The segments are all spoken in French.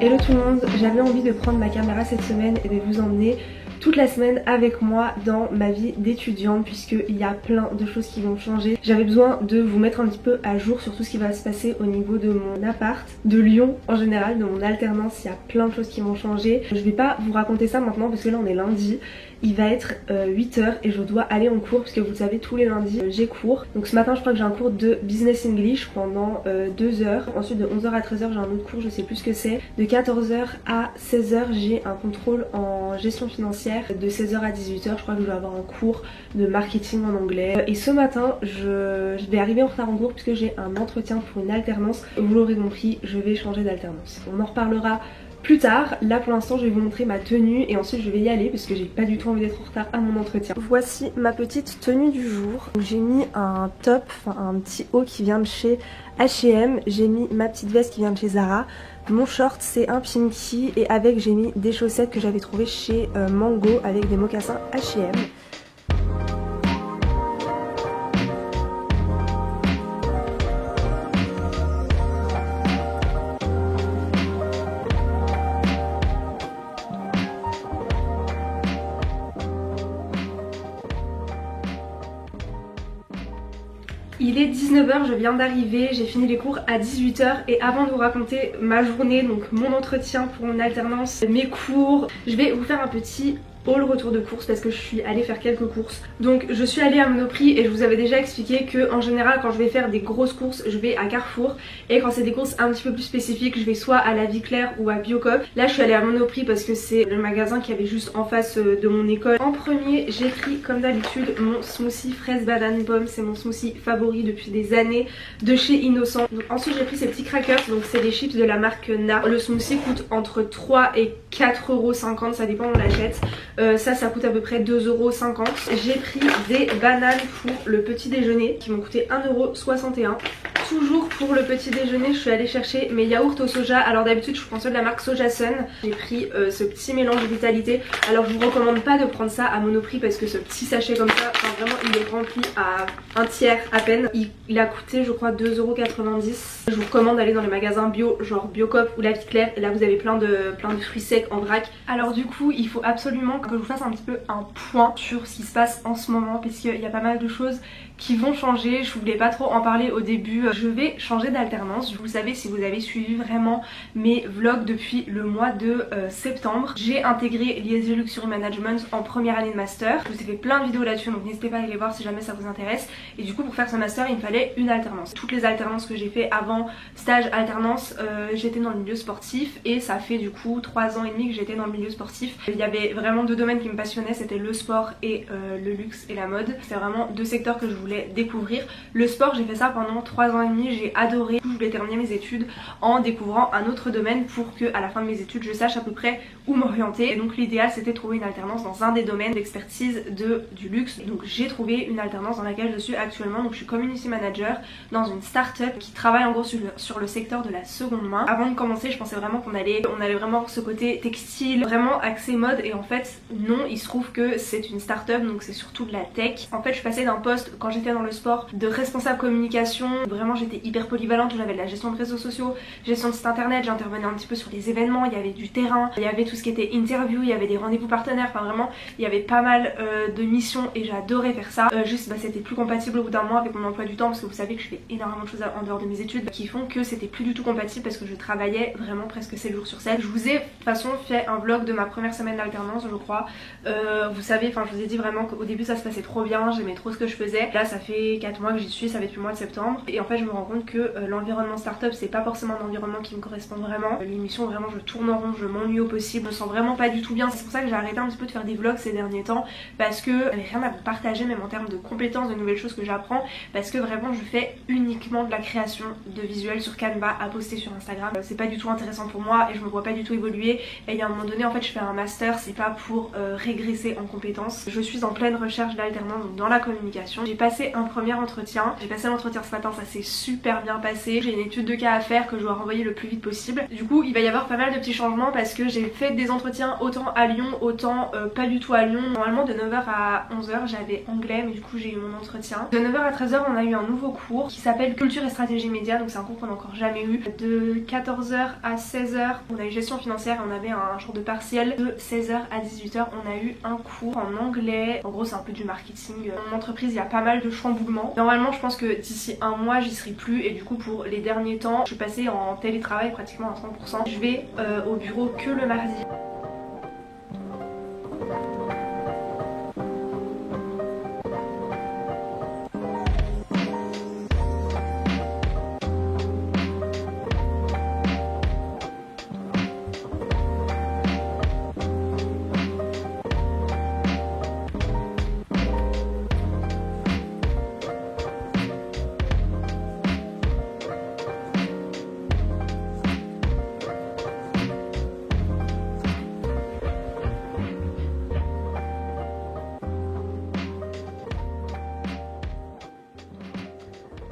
Hello tout le monde, j'avais envie de prendre ma caméra cette semaine et de vous emmener toute la semaine avec moi dans ma vie d'étudiante, puisqu'il y a plein de choses qui vont changer. J'avais besoin de vous mettre un petit peu à jour sur tout ce qui va se passer au niveau de mon appart, de Lyon en général, de mon alternance. Il y a plein de choses qui vont changer. Je vais pas vous raconter ça maintenant parce que là on est lundi. Il va être 8h et je dois aller en cours puisque vous le savez, tous les lundis j'ai cours. Donc ce matin je crois que j'ai un cours de business English pendant 2 heures. Ensuite de 11h à 13h j'ai un autre cours, je sais plus ce que c'est. De 14h à 16h j'ai un contrôle en gestion financière. De 16h à 18h je crois que je vais avoir un cours de marketing en anglais. Et ce matin je vais arriver en retard en cours puisque j'ai un entretien pour une alternance. Vous l'aurez compris, je vais changer d'alternance. On en reparlera plus tard. Là pour l'instant je vais vous montrer ma tenue et ensuite je vais y aller parce que j'ai pas du tout envie d'être en retard à mon entretien. Voici ma petite tenue du jour. J'ai mis un top, enfin un petit haut qui vient de chez H&M. J'ai mis ma petite veste qui vient de chez Zara. Mon short c'est un pinky et avec j'ai mis des chaussettes que j'avais trouvées chez Mango avec des mocassins H&M. Il est 19h, je viens d'arriver, j'ai fini les cours à 18h et avant de vous raconter ma journée, donc mon entretien pour mon alternance, mes cours, je vais vous faire un petit haul retour de course parce que je suis allée faire quelques courses. Donc je suis allée à Monoprix et je vous avais déjà expliqué que en général quand je vais faire des grosses courses je vais à Carrefour, et quand c'est des courses un petit peu plus spécifiques je vais soit à la Vie Claire ou à Biocop. Là je suis allée à Monoprix parce que c'est le magasin qui avait juste en face de mon école. En premier j'ai pris comme d'habitude mon smoothie fraise banane pomme, c'est mon smoothie favori depuis des années de chez Innocent. Donc, ensuite j'ai pris ces petits crackers, donc c'est des chips de la marque NAR. Le smoothie coûte entre 3 et 4,50€, ça dépend où on l'achète. Ça coûte à peu près 2,50€. J'ai pris des bananes pour le petit déjeuner qui m'ont coûté 1,61€. Toujours pour le petit déjeuner je suis allée chercher mes yaourts au soja. Alors d'habitude je prends ceux de la marque Soja Sun. J'ai pris ce petit mélange de vitalité. Alors je vous recommande pas de prendre ça à Monoprix parce que ce petit sachet comme ça, enfin vraiment il est rempli à un tiers à peine. Il a coûté je crois 2,90€. Je vous recommande d'aller dans les magasins bio genre Biocop ou La Vie Claire. Et là vous avez plein de fruits secs en vrac. Alors du coup il faut absolument que je vous fasse un petit peu un point sur ce qui se passe en ce moment puisqu'il y a pas mal de choses qui vont changer. Je voulais pas trop en parler au début. Je vais changer d'alternance. Vous savez, si vous avez suivi vraiment mes vlogs depuis le mois de septembre, j'ai intégré l'ISG Luxury Management en première année de master. Je vous ai fait plein de vidéos là-dessus donc n'hésitez pas à aller les voir si jamais ça vous intéresse. Et du coup pour faire ce master il me fallait une alternance. Toutes les alternances que j'ai fait avant stage alternance, j'étais dans le milieu sportif et ça fait du coup 3 ans et demi que j'étais dans le milieu sportif. Il y avait vraiment deux domaines qui me passionnaient, c'était le sport et le luxe et la mode. C'est vraiment deux secteurs que je voulais découvrir. Le sport j'ai fait ça pendant 3 ans et demi, j'ai adoré. Je voulais terminer mes études en découvrant un autre domaine pour que à la fin de mes études je sache à peu près où m'orienter. Et donc l'idéal c'était de trouver une alternance dans un des domaines d'expertise du luxe. Donc j'ai trouvé une alternance dans laquelle je suis actuellement. Donc je suis community manager dans une start-up qui travaille en gros sur le secteur de la seconde main. Avant de commencer je pensais vraiment qu'on allait vraiment avoir ce côté textile, vraiment axé mode, et en fait non, il se trouve que c'est une start-up donc c'est surtout de la tech. En fait je suis passée d'un poste quand j'étais dans le sport de responsable communication, vraiment j'étais hyper polyvalente, j'avais de la gestion de réseaux sociaux, gestion de site internet, j'intervenais un petit peu sur les événements, il y avait du terrain, il y avait tout ce qui était interview, il y avait des rendez-vous partenaires, enfin vraiment il y avait pas mal de missions et j'adorais faire ça. Juste c'était plus compatible au bout d'un mois avec mon emploi du temps parce que vous savez que je fais énormément de choses en dehors de mes études qui font que c'était plus du tout compatible parce que je travaillais vraiment presque 7 jours sur 7. Je vous ai de toute façon fait un vlog de ma première semaine d'alternance je crois. Vous savez, enfin je vous ai dit vraiment qu'au début ça se passait trop bien, j'aimais trop ce que je faisais. Là ça fait 4 mois que j'y suis, ça va être le mois de septembre et en fait je me rends compte que l'environnement startup c'est pas forcément un environnement qui me correspond vraiment. L'émission vraiment je tourne en rond, je m'ennuie au possible, je me sens vraiment pas du tout bien. C'est pour ça que j'ai arrêté un petit peu de faire des vlogs ces derniers temps parce que j'avais rien à vous partager même en termes de compétences, de nouvelles choses que j'apprends, parce que vraiment je fais uniquement de la création de visuels sur Canva à poster sur Instagram. C'est pas du tout intéressant pour moi et je me vois pas du tout évoluer, et il y a un moment donné en fait je fais un master, c'est pas pour régresser en compétences. Je suis en pleine recherche d'alternance dans la communication. J'ai passé un premier entretien, j'ai passé l'entretien ce matin, ça s'est super bien passé. J'ai une étude de cas à faire que je dois renvoyer le plus vite possible. Du coup il va y avoir pas mal de petits changements parce que j'ai fait des entretiens autant à Lyon, autant pas du tout à Lyon. Normalement de 9h à 11h j'avais anglais, mais du coup j'ai eu mon entretien. De 9h à 13h on a eu un nouveau cours qui s'appelle Culture et Stratégie Média, donc c'est un cours qu'on n'a encore jamais eu. De 14h à 16h on a eu gestion financière et on avait un jour de partiel. De 16h à 18h on a eu un cours en anglais. En gros c'est un peu du marketing. Mon entreprise il y a pas mal de chamboulements. Normalement je pense que d'ici un mois j'y serai plus et du coup pour les derniers temps je suis passée en télétravail pratiquement à 100%. Je vais au bureau que le mardi.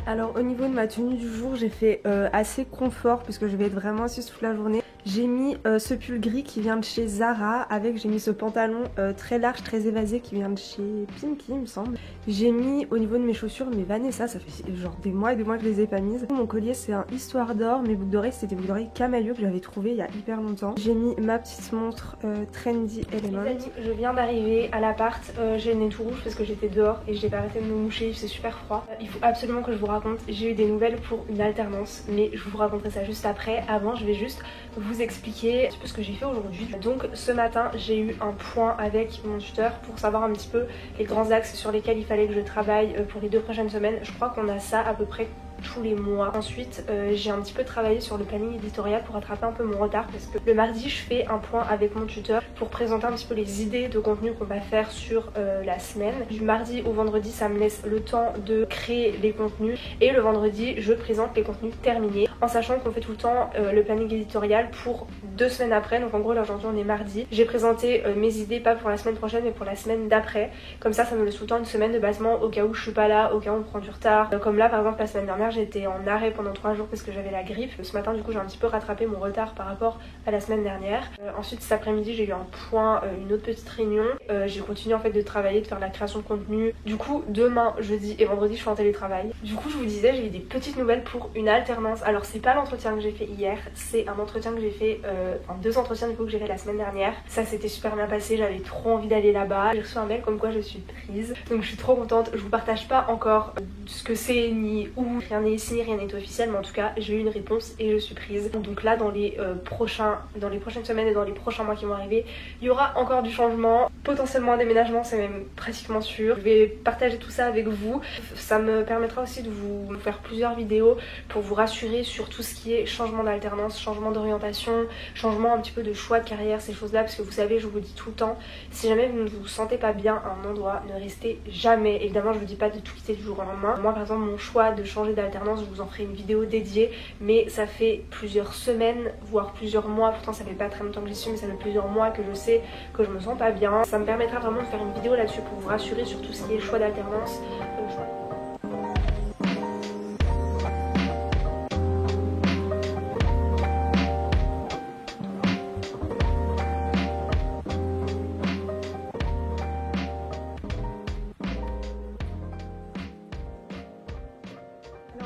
Alors au niveau de ma tenue du jour j'ai fait assez confort parce que je vais être vraiment assise toute la journée. J'ai mis ce pull gris qui vient de chez Zara, avec j'ai mis ce pantalon très large, très évasé qui vient de chez Pinky il me semble. J'ai mis au niveau de mes chaussures mes Vanessa, ça fait genre des mois et des mois que je les ai pas mises. Mon collier c'est un Histoire d'or, mes boucles d'oreilles c'était des boucles d'oreilles Camailleux que j'avais trouvé il y a hyper longtemps. J'ai mis ma petite montre Trendy Element. Les amis, je viens d'arriver à l'appart, j'ai le nez tout rouge parce que j'étais dehors et j'ai pas arrêté de me moucher, c'est super froid. Il faut absolument que je vous raconte, j'ai eu des nouvelles pour une alternance mais je vous raconterai ça juste après. Avant je vais juste vous expliquer un petit peu ce que j'ai fait aujourd'hui. Donc ce matin j'ai eu un point avec mon tuteur pour savoir un petit peu les grands axes sur lesquels il fallait que je travaille pour les 2 prochaines semaines. Je crois qu'on a ça à peu près tous les mois. Ensuite j'ai un petit peu travaillé sur le planning éditorial pour rattraper un peu mon retard parce que le mardi je fais un point avec mon tuteur pour présenter un petit peu les idées de contenu qu'on va faire sur la semaine. Du mardi au vendredi ça me laisse le temps de créer les contenus et le vendredi je présente les contenus terminés en sachant qu'on fait tout le temps le planning éditorial pour 2 semaines après. Donc en gros là aujourd'hui on est mardi, j'ai présenté mes idées pas pour la semaine prochaine mais pour la semaine d'après, comme ça me laisse tout le temps une semaine de basement au cas où je suis pas là, au cas où on prend du retard. Comme là par exemple la semaine dernière j'étais en arrêt pendant 3 jours parce que j'avais la grippe. Ce matin du coup j'ai un petit peu rattrapé mon retard par rapport à la semaine dernière. Ensuite cet après-midi j'ai eu un point, une autre petite réunion. J'ai continué en fait de travailler, de faire de la création de contenu. Du coup demain, jeudi et vendredi je suis en télétravail. Du coup je vous disais j'ai eu des petites nouvelles pour une alternance. Alors c'est pas l'entretien que j'ai fait hier, c'est un entretien que j'ai fait, enfin 2 entretiens du coup que j'ai fait la semaine dernière. Ça s'était super bien passé, j'avais trop envie d'aller là-bas. J'ai reçu un mail comme quoi je suis prise. Donc je suis trop contente. Je vous partage pas encore ce que c'est ni où, rien n'est signé, rien n'est officiel, mais en tout cas j'ai eu une réponse et je suis prise. Donc là dans les prochaines semaines et dans les prochains mois qui vont arriver, il y aura encore du changement, potentiellement un déménagement, c'est même pratiquement sûr. Je vais partager tout ça avec vous. Ça me permettra aussi de vous faire plusieurs vidéos pour vous rassurer sur tout ce qui est changement d'alternance, changement d'orientation, changement un petit peu de choix de carrière, ces choses là, parce que vous savez je vous dis tout le temps, si jamais vous ne vous sentez pas bien à un endroit, ne restez jamais. Évidemment je vous dis pas de tout quitter du jour au lendemain. Moi par exemple mon choix de changer d'alternance, je vous en ferai une vidéo dédiée, mais ça fait plusieurs semaines voire plusieurs mois, pourtant ça fait pas très longtemps que j'y suis mais ça fait plusieurs mois que je sais que je me sens pas bien. Ça me permettra vraiment de faire une vidéo là-dessus pour vous rassurer sur tout ce qui est choix d'alternance.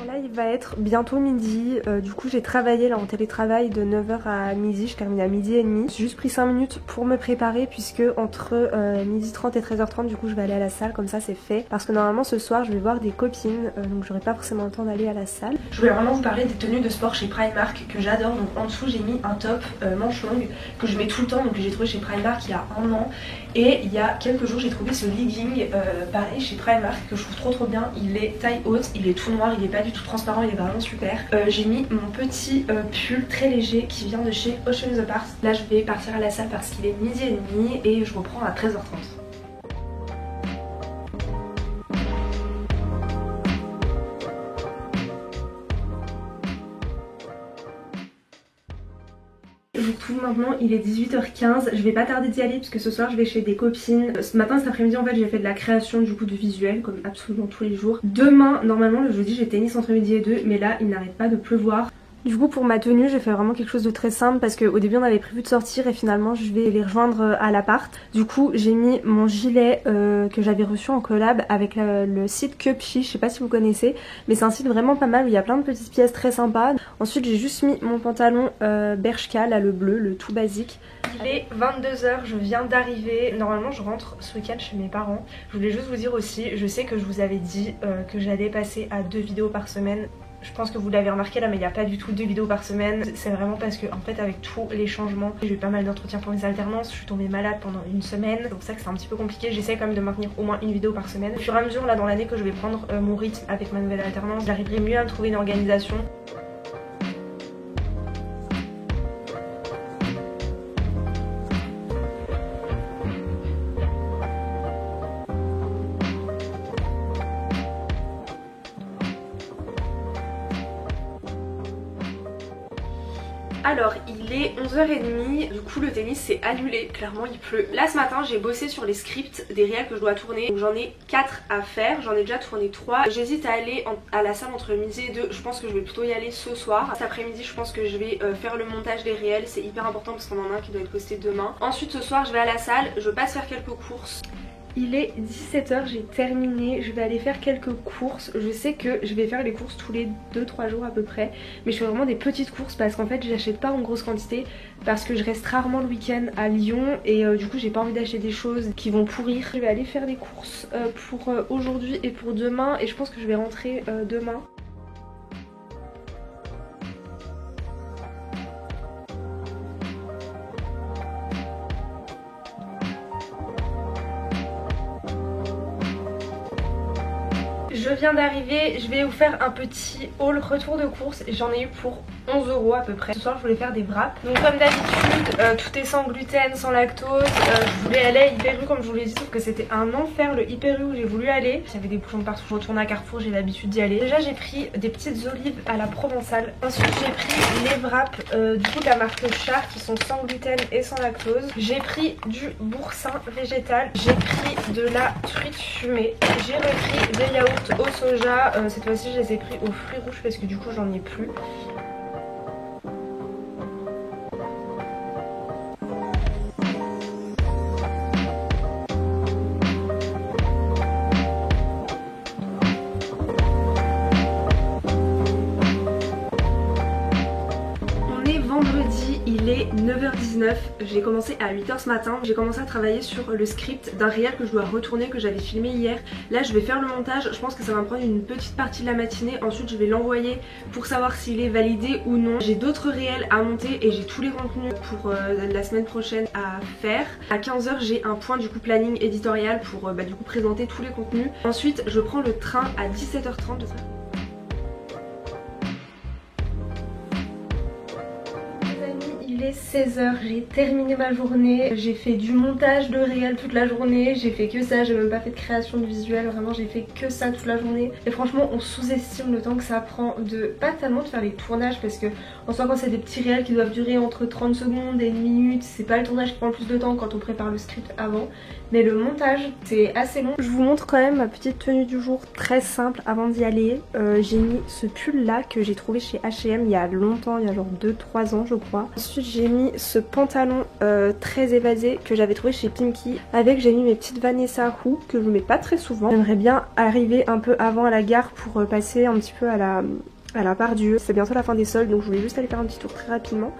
Là il va être bientôt midi, du coup j'ai travaillé là en télétravail de 9h à midi, je termine à midi et demi. J'ai juste pris 5 minutes pour me préparer puisque entre midi 30 et 13h30 du coup je vais aller à la salle, comme ça c'est fait. Parce que normalement ce soir je vais voir des copines, donc j'aurai pas forcément le temps d'aller à la salle. Je voulais vraiment vous parler des tenues de sport chez Primark que j'adore. Donc en dessous j'ai mis un top manche longue que je mets tout le temps, donc que j'ai trouvé chez Primark il y a un an. Et il y a quelques jours j'ai trouvé ce legging pareil chez Primark que je trouve trop bien. Il est taille haute, il est tout noir, il est pas du tout transparent, il est vraiment super. J'ai mis mon petit pull très léger qui vient de chez Oceans Apart. Là je vais partir à la salle parce qu'il est midi et demi et je reprends à 13h30. coup maintenant il est 18h15, je vais pas tarder d'y aller parce que ce soir je vais chez des copines. Ce matin, cet après-midi en fait j'ai fait de la création du coup de visuels comme absolument tous les jours. Demain normalement le jeudi j'ai tennis entre midi et 2 mais là il n'arrête pas de pleuvoir. Du coup pour ma tenue j'ai fait vraiment quelque chose de très simple parce qu'au début on avait prévu de sortir et finalement je vais les rejoindre à l'appart. Du coup j'ai mis mon gilet que j'avais reçu en collab avec le site Cupshe, je sais pas si vous connaissez, mais c'est un site vraiment pas mal où il y a plein de petites pièces très sympas. Ensuite j'ai juste mis mon pantalon Bershka, là le bleu, le tout basique. Il est 22h, je viens d'arriver, normalement je rentre ce week-end chez mes parents. Je voulais juste vous dire aussi, je sais que je vous avais dit que j'allais passer à 2 vidéos par semaine. Je pense que vous l'avez remarqué là mais il n'y a pas du tout 2 vidéos par semaine. C'est vraiment parce que en fait avec tous les changements, j'ai eu pas mal d'entretiens pour mes alternances, je suis tombée malade pendant une semaine. C'est pour ça que c'est un petit peu compliqué, j'essaie quand même de maintenir au moins une vidéo par semaine. Au fur et à mesure là dans l'année que je vais prendre mon rythme avec ma nouvelle alternance, j'arriverai mieux à me trouver une organisation. Alors il est 11h30, du coup le tennis s'est annulé, clairement il pleut. Là ce matin j'ai bossé sur les scripts des réels que je dois tourner, donc j'en ai 4 à faire, j'en ai déjà tourné 3. J'hésite à aller à la salle entre midi et 2, je pense que je vais plutôt y aller ce soir. Cet après-midi je pense que je vais faire le montage des réels, c'est hyper important parce qu'on en a un qui doit être posté demain. Ensuite ce soir je vais à la salle, je passe faire quelques courses. Il est 17h, j'ai terminé, je vais aller faire quelques courses. Je sais que je vais faire les courses tous les 2-3 jours à peu près, mais je fais vraiment des petites courses parce qu'en fait j'achète pas en grosse quantité parce que je reste rarement le week-end à Lyon et du coup j'ai pas envie d'acheter des choses qui vont pourrir. Je vais aller faire des courses pour aujourd'hui et pour demain et je pense que je vais rentrer demain. Je viens d'arriver, je vais vous faire un petit haul retour de course. J'en ai eu pour 11 € à peu près. Ce soir je voulais faire des wraps. Donc comme d'habitude tout est sans gluten, sans lactose. Je voulais aller à Hyper U comme je vous l'ai dit, sauf que c'était un enfer le Hyper U où j'ai voulu aller. Il y avait des bouchons de partout, je retourne à Carrefour, j'ai l'habitude d'y aller. Déjà j'ai pris des petites olives à la provençale. Ensuite j'ai pris les wraps du coup de la marque Char qui sont sans gluten et sans lactose. J'ai pris du boursin végétal. J'ai pris de la truite fumée. J'ai repris des yaourts au soja, cette fois-ci je les ai pris aux fruits rouges parce que du coup j'en ai plus. Vendredi, il est 9h19, j'ai commencé à 8h ce matin, j'ai commencé à travailler sur le script d'un réel que je dois retourner, que j'avais filmé hier. Là je vais faire le montage, je pense que ça va me prendre une petite partie de la matinée, ensuite je vais l'envoyer pour savoir s'il est validé ou non. J'ai d'autres réels à monter et j'ai tous les contenus pour la semaine prochaine à faire. À 15h j'ai un point du coup planning éditorial pour du coup présenter tous les contenus. Ensuite je prends le train à 17h30 de ça. Il est 16h, j'ai terminé ma journée, j'ai fait du montage de réel toute la journée, j'ai fait que ça, j'ai même pas fait de création de visuel, vraiment j'ai fait que ça toute la journée. Et franchement on sous-estime le temps que ça prend pas tellement de faire les tournages parce que en soi quand c'est des petits réels qui doivent durer entre 30 secondes et une minute, c'est pas le tournage qui prend le plus de temps quand on prépare le script avant. Mais le montage c'est assez long. Je vous montre quand même ma petite tenue du jour très simple avant d'y aller. J'ai mis ce pull là que j'ai trouvé chez H&M il y a longtemps, il y a genre 2-3 ans je crois. Ensuite j'ai mis ce pantalon très évasé que j'avais trouvé chez Pimki. Avec j'ai mis mes petites Vanessa Who que je mets pas très souvent. J'aimerais bien arriver un peu avant à la gare pour passer un petit peu à la Part-Dieu. C'est bientôt la fin des soldes donc je voulais juste aller faire un petit tour très rapidement.